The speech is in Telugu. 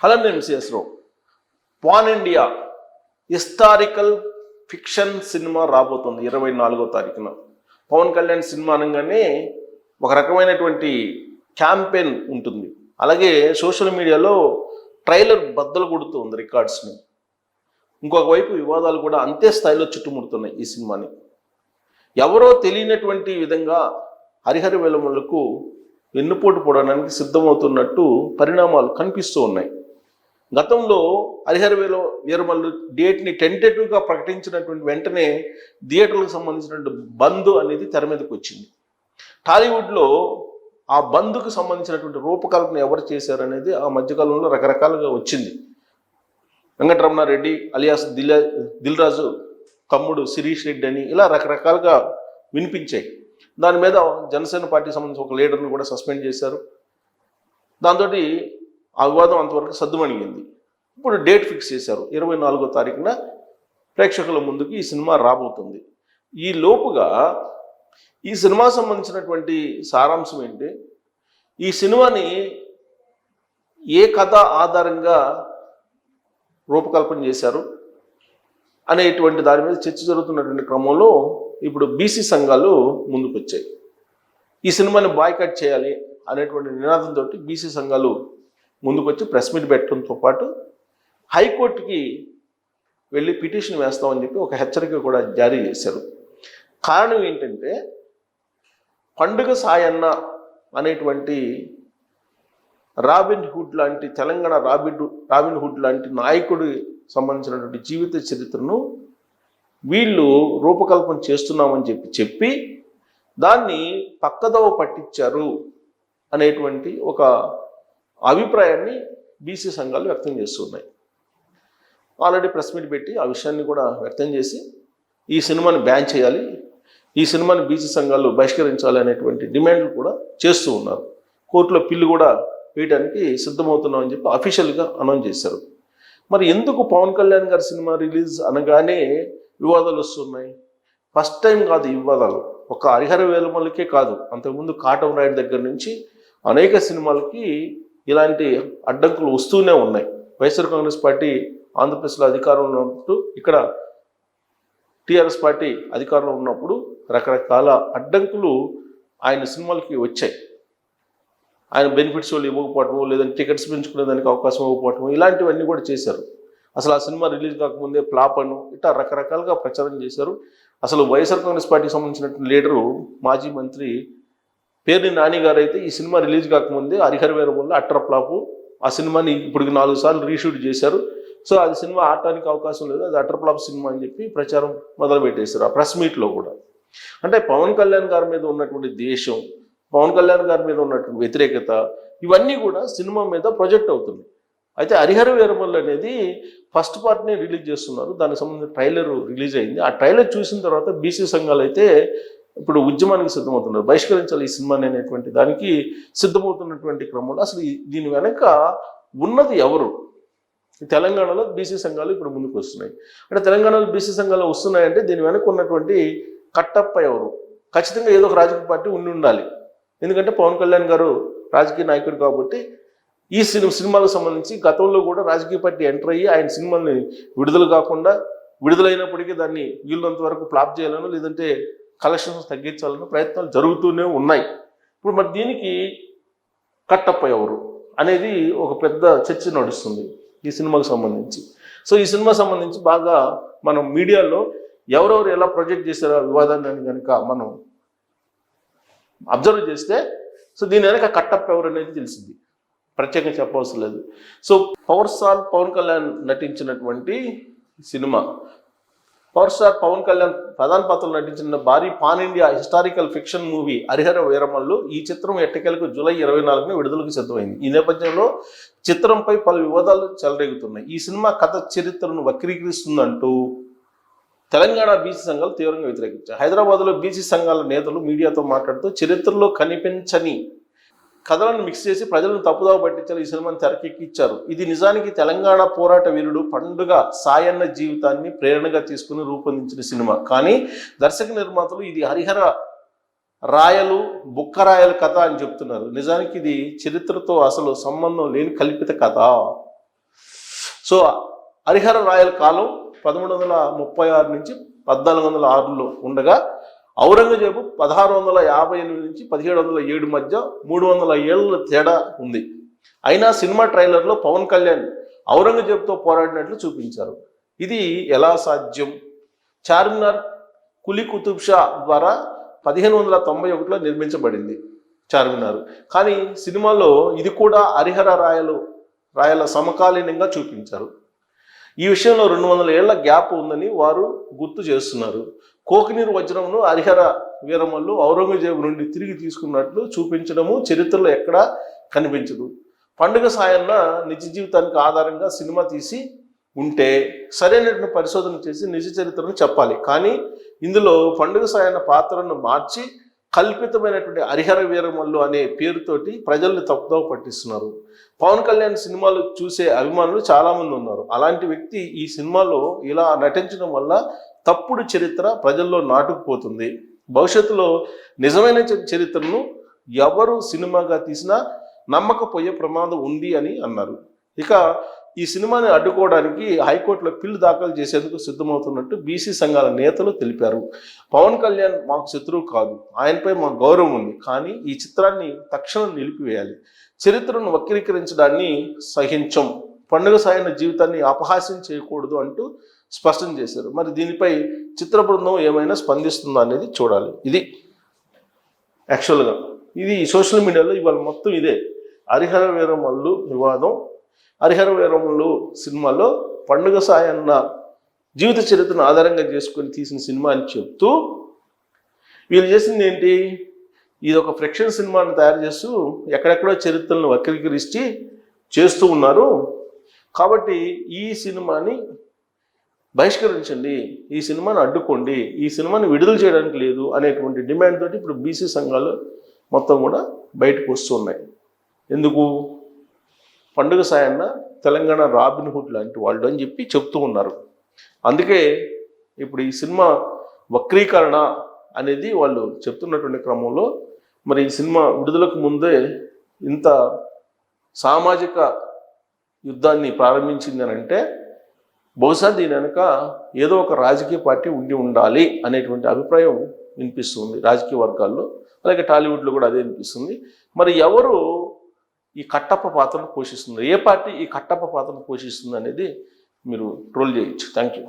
Hello MCS Rao. Pan India historical fiction cinema రాబోతుంది 24వ తారీఖున. పవన్ కళ్యాణ్ సినిమా అనగానే ఒక రకమైనటువంటి క్యాంపెయిన్ ఉంటుంది. అలాగే సోషల్ మీడియాలో ట్రైలర్ బద్దలు కొడుతూ ఉంది రికార్డ్స్ని. ఇంకొక వైపు వివాదాలు కూడా అంతే స్థాయిలో చుట్టుముడుతున్నాయి ఈ సినిమాని. ఎవరో తెలియనటువంటి విధంగా హరిహర వేలములకు వెన్నుపోటు పొడడానికి సిద్ధమవుతున్నట్టు పరిణామాలు కనిపిస్తూ ఉన్నాయి. గతంలో హరిహర వీరమల్లు డేట్ని టెంటేటివ్గా ప్రకటించినటువంటి వెంటనే థియేటర్లకు సంబంధించినటువంటి బంద్ అనేది తెర మీదకి వచ్చింది. టాలీవుడ్లో ఆ బంద్కు సంబంధించినటువంటి రూపకల్పన ఎవరు చేశారనేది ఆ మధ్యకాలంలో రకరకాలుగా వచ్చింది. వెంకటరమణారెడ్డి అలియాస్ దిల్ రాజు తమ్ముడు శిరీష్ రెడ్డి అని ఇలా రకరకాలుగా వినిపించాయి. దాని మీద జనసేన పార్టీకి సంబంధించి ఒక లీడర్ని కూడా సస్పెండ్ చేశారు. దాంతో ఆ వివాదం అంతవరకు సద్దుమణిగింది. ఇప్పుడు డేట్ ఫిక్స్ చేశారు, 24వ తారీఖున ప్రేక్షకుల ముందుకు ఈ సినిమా రాబోతుంది. ఈ లోపుగా ఈ సినిమా సంబంధించినటువంటి సారాంశం ఏంటి, ఈ సినిమాని ఏ కథ ఆధారంగా రూపకల్పన చేశారు అనేటువంటి దాని మీద చర్చ జరుగుతున్నటువంటి క్రమంలో ఇప్పుడు బీసీ సంఘాలు ముందుకు వచ్చాయి. ఈ సినిమాని బాయ్కాట్ చేయాలి అనేటువంటి నినాదంతో బీసీ సంఘాలు ముందుకొచ్చి ప్రెస్ మీట్ పెట్టడంతో పాటు హైకోర్టుకి వెళ్ళి పిటిషన్ వేస్తామని చెప్పి ఒక హెచ్చరిక కూడా జారీ చేశారు. కారణం ఏంటంటే పండుగ సాయన్న అనేటువంటి రాబిన్ హుడ్ లాంటి తెలంగాణ రాబిన్ హుడ్ లాంటి నాయకుడి సంబంధించినటువంటి జీవిత చరిత్రను వీళ్ళు రూపకల్పన చేస్తున్నామని చెప్పి దాన్ని పక్కదోవ పట్టించారు అనేటువంటి ఒక అభిప్రాయాన్ని బీసీ సంఘాలు వ్యక్తం చేస్తున్నాయి. ఆల్రెడీ ప్రెస్ మీట్ పెట్టి ఆ విషయాన్ని కూడా వ్యక్తం చేసి ఈ సినిమాని బ్యాన్ చేయాలి, ఈ సినిమాని బీసీ సంఘాలు బహిష్కరించాలి అనేటువంటి డిమాండ్లు కూడా చేస్తూ ఉన్నారు. కోర్టులో పిల్లు కూడా వేయడానికి సిద్ధమవుతున్నామని చెప్పి అఫీషియల్గా అనౌన్స్ చేశారు. మరి ఎందుకు పవన్ కళ్యాణ్ గారి సినిమా రిలీజ్ అనగానే వివాదాలు వస్తున్నాయి? ఫస్ట్ టైం కాదు ఈ వివాదాలు. ఒక హరిహర వేలమల్లికే కాదు, అంతకుముందు కాటం రాయుడు దగ్గర నుంచి అనేక సినిమాలకి ఇలాంటి అడ్డంకులు వస్తూనే ఉన్నాయి. వైఎస్ఆర్ కాంగ్రెస్ పార్టీ ఆంధ్రప్రదేశ్లో అధికారంలో ఉన్నప్పుడు, ఇక్కడ టీఆర్ఎస్ పార్టీ అధికారంలో ఉన్నప్పుడు రకరకాల అడ్డంకులు ఆయన సినిమాలకి వచ్చాయి. ఆయన బెనిఫిట్స్ వాళ్ళు ఇవ్వకపోవటము, లేదంటే టికెట్స్ పెంచుకునే దానికి అవకాశం ఇవ్వకపోవటము, ఇలాంటివన్నీ కూడా చేశారు. అసలు ఆ సినిమా రిలీజ్ కాకముందే ఫ్లాప్ అను ఇట్లా రకరకాలుగా ప్రచారం చేశారు. అసలు వైఎస్ఆర్ కాంగ్రెస్ పార్టీకి సంబంధించినటువంటి లీడరు మాజీ మంత్రి పేర్ని నాని గారు అయితే ఈ సినిమా రిలీజ్ కాకముందే హరిహర వీరమల్లు అట్టర్ ఫ్లాపు, ఆ సినిమాని ఇప్పటికి 4 సార్లు రీషూట్ చేశారు, సో అది సినిమా ఆడటానికి అవకాశం లేదు, అది అట్టర్ ఫ్లాప్ సినిమా అని చెప్పి ప్రచారం మొదలుపెట్టేశారు ఆ ప్రెస్ మీట్లో కూడా. అంటే పవన్ కళ్యాణ్ గారి మీద ఉన్నటువంటి దేశం, పవన్ కళ్యాణ్ గారి మీద ఉన్నటువంటి వ్యతిరేకత, ఇవన్నీ కూడా సినిమా మీద ప్రొజెక్ట్ అవుతుంది. అయితే హరిహర వీరమల్లు అనేది ఫస్ట్ పార్ట్ని రిలీజ్ చేస్తున్నారు, దానికి సంబంధించిన ట్రైలర్ రిలీజ్ అయింది. ఆ ట్రైలర్ చూసిన తర్వాత బీసీ సంఘాలు అయితే ఇప్పుడు ఉద్యమానికి సిద్ధమవుతున్నారు, బహిష్కరించాలి ఈ సినిమాని అనేటువంటి దానికి సిద్ధమవుతున్నటువంటి క్రమంలో అసలు దీని వెనక ఉన్నది ఎవరు? తెలంగాణలో బీసీ సంఘాలు ఇప్పుడు ముందుకు వస్తున్నాయి. అంటే తెలంగాణలో బీసీ సంఘాలు వస్తున్నాయంటే దీని వెనక ఉన్నటువంటి కట్టప్ప ఎవరు? ఖచ్చితంగా ఏదో ఒక రాజకీయ పార్టీ ఉండాలి. ఎందుకంటే పవన్ కళ్యాణ్ గారు రాజకీయ నాయకుడు కాబట్టి ఈ సినిమాలకు సంబంధించి గతంలో కూడా రాజకీయ పార్టీ ఎంటర్ అయ్యి ఆయన సినిమాల్ని విడుదల కాకుండా, విడుదలైనప్పటికీ దాన్ని వీళ్ళంత వరకు ఫ్లాప్ చేయాలను, లేదంటే కలెక్షన్స్ తగ్గించాలని ప్రయత్నాలు జరుగుతూనే ఉన్నాయి. ఇప్పుడు మరి దీనికి కట్టప్ప ఎవరు అనేది ఒక పెద్ద చర్చ నడుస్తుంది ఈ సినిమాకు సంబంధించి. సో ఈ సినిమా సంబంధించి బాగా మనం మీడియాలో ఎవరెవరు ఎలా ప్రొజెక్ట్ చేశారో వివాదాన్ని కనుక మనం అబ్జర్వ్ చేస్తే సో దీని వెనక కట్టప్ప ఎవరు అనేది తెలిసింది, ప్రత్యేకంగా చెప్పవలసిన లేదు. So power star Pawan Kalyan నటించినటువంటి cinema, power star Pawan Kalyan ప్రధాన పాత్రలో నటించిన భారీ pan India historical fiction movie Harihara Veeramallu, ఈ చిత్రం ఎట్టకేలకు జూలై 24న విడుదలకు సిద్ధమైంది. ఈ నేపథ్యంలో చిత్రంపై పలు వివాదాలు చెలరేగుతున్నాయి. ఈ సినిమా కథ చరిత్రను వక్రీకరిస్తుందంటూ తెలంగాణ బీసీ సంఘాలు తీవ్రంగా వ్యతిరేకించాయి. హైదరాబాద్లో బీసీ సంఘాల నేతలు మీడియాతో మాట్లాడుతూ చరిత్రలో కనిపించని కథలను మిక్స్ చేసి ప్రజలను తప్పుదావ పట్టించారు, ఈ సినిమాని తెరకెక్కించారు. ఇది నిజానికి తెలంగాణ పోరాట వీరుడు పండుగ సాయన్న జీవితాన్ని ప్రేరణగా తీసుకుని రూపొందించిన సినిమా. కానీ దర్శక నిర్మాతలు ఇది హరిహర రాయలు బుక్కరాయల కథ అని చెప్తున్నారు. నిజానికి ఇది చరిత్రతో అసలు సంబంధం లేని కల్పిత కథ. సో హరిహర రాయల కాలం 1336 నుంచి 1406లో ఉండగా ఔరంగజేబు 1658 నుంచి 1707 మధ్య 300 ఏళ్ళ తేడా ఉంది. అయినా సినిమా ట్రైలర్లో పవన్ కళ్యాణ్ ఔరంగజేబుతో పోరాడినట్లు చూపించారు. ఇది ఎలా సాధ్యం? చార్మినార్ కులీ కుతుబ్ షా ద్వారా 1591లో నిర్మించబడింది చార్మినార్. కానీ సినిమాలో ఇది కూడా హరిహర రాయల సమకాలీనంగా చూపించారు. ఈ విషయంలో 200 ఏళ్ల గ్యాప్ ఉందని వారు గుర్తు చేస్తున్నారు. కోహినూర్ వజ్రంను హరిహర వీరమల్లు ఔరంగజేబు నుండి తిరిగి తీసుకున్నట్లు చూపించడము చరిత్రలో ఎక్కడా కనిపించదు. పండుగ సాయన్న నిజ జీవితానికి ఆధారంగా సినిమా తీసి ఉంటే సరైన పరిశోధన చేసి నిజ చరిత్రను చెప్పాలి. కానీ ఇందులో పండుగ సాయన్న పాత్రను మార్చి కల్పితమైనటువంటి హరిహర వీరమల్లు అనే పేరుతోటి ప్రజల్ని తప్పుదోవ పట్టిస్తున్నారు. పవన్ కళ్యాణ్ సినిమాలు చూసే అభిమానులు చాలామంది ఉన్నారు. అలాంటి వ్యక్తి ఈ సినిమాలో ఇలా నటించడం వల్ల తప్పుడు చరిత్ర ప్రజల్లో నాటుకుపోతుంది. భవిష్యత్తులో నిజమైన చరిత్రను ఎవరు సినిమాగా తీసినా నమ్మకపోయే ప్రమాదం ఉంది అని అన్నారు. ఇక ఈ సినిమాని అడ్డుకోవడానికి హైకోర్టులో పిల్లు దాఖలు చేసేందుకు సిద్ధమవుతున్నట్టు బీసీ సంఘాల నేతలు తెలిపారు. పవన్ కళ్యాణ్ మాకు శత్రువు కాదు, ఆయనపై మాకు గౌరవం ఉంది. కానీ ఈ చిత్రాన్ని తక్షణం నిలిపివేయాలి. చరిత్రను వక్రీకరించడాన్ని సహించం. పండుగ సాయన జీవితాన్ని అపహాస్యం చేయకూడదు అంటూ స్పష్టం చేశారు. మరి దీనిపై చిత్ర బృందం ఏమైనా స్పందిస్తుందా అనేది చూడాలి. ఇది యాక్చువల్గా ఇది సోషల్ మీడియాలో ఇవాళ మొత్తం ఇదే హరిహర వీరమల్లు వివాదం. హరిహర వీరమల్లు సినిమాలో పండుగ సాయన్న జీవిత చరిత్రను ఆధారంగా చేసుకొని తీసిన సినిమా అని చెప్తూ వీళ్ళు చేసింది ఏంటి? ఇది ఒక ఫ్రిక్షన్ సినిమాని తయారు చేస్తూ ఎక్కడెక్కడో చరిత్రలను వక్రీకరించి చేస్తూ ఉన్నారు. కాబట్టి ఈ సినిమాని బహిష్కరించండి, ఈ సినిమాని అడ్డుకోండి, ఈ సినిమాని విడుదల చేయడానికి లేదు అనేటువంటి డిమాండ్ తోటి ఇప్పుడు బీసీ సంఘాలు మొత్తం కూడా బయటకు వస్తున్నాయి. ఎందుకు? పండుగ సాయన్న తెలంగాణ రాబిన్ హుడ్ లాంటి వాళ్ళు అని చెప్పి చెప్తూ ఉన్నారు. అందుకే ఇప్పుడు ఈ సినిమా వక్రీకరణ అనేది వాళ్ళు చెప్తున్నటువంటి క్రమంలో మరి ఈ సినిమా విడుదలకు ముందే ఇంత సామాజిక యుద్ధాన్ని ప్రారంభించింది అని అంటే బహుశా దీని వెనుక ఏదో ఒక రాజకీయ పార్టీ ఉండి ఉండాలి అనేటువంటి అభిప్రాయం వినిపిస్తుంది రాజకీయ వర్గాల్లో. అలాగే టాలీవుడ్లో కూడా అదే వినిపిస్తుంది. మరి ఎవరు ఈ కట్టప్ప పాత్రను పోషిస్తున్నారు, ఏ పార్టీ ఈ కట్టప్ప పాత్రను పోషిస్తుంది అనేది మీరు ట్రోల్ చేయొచ్చు. Thank you.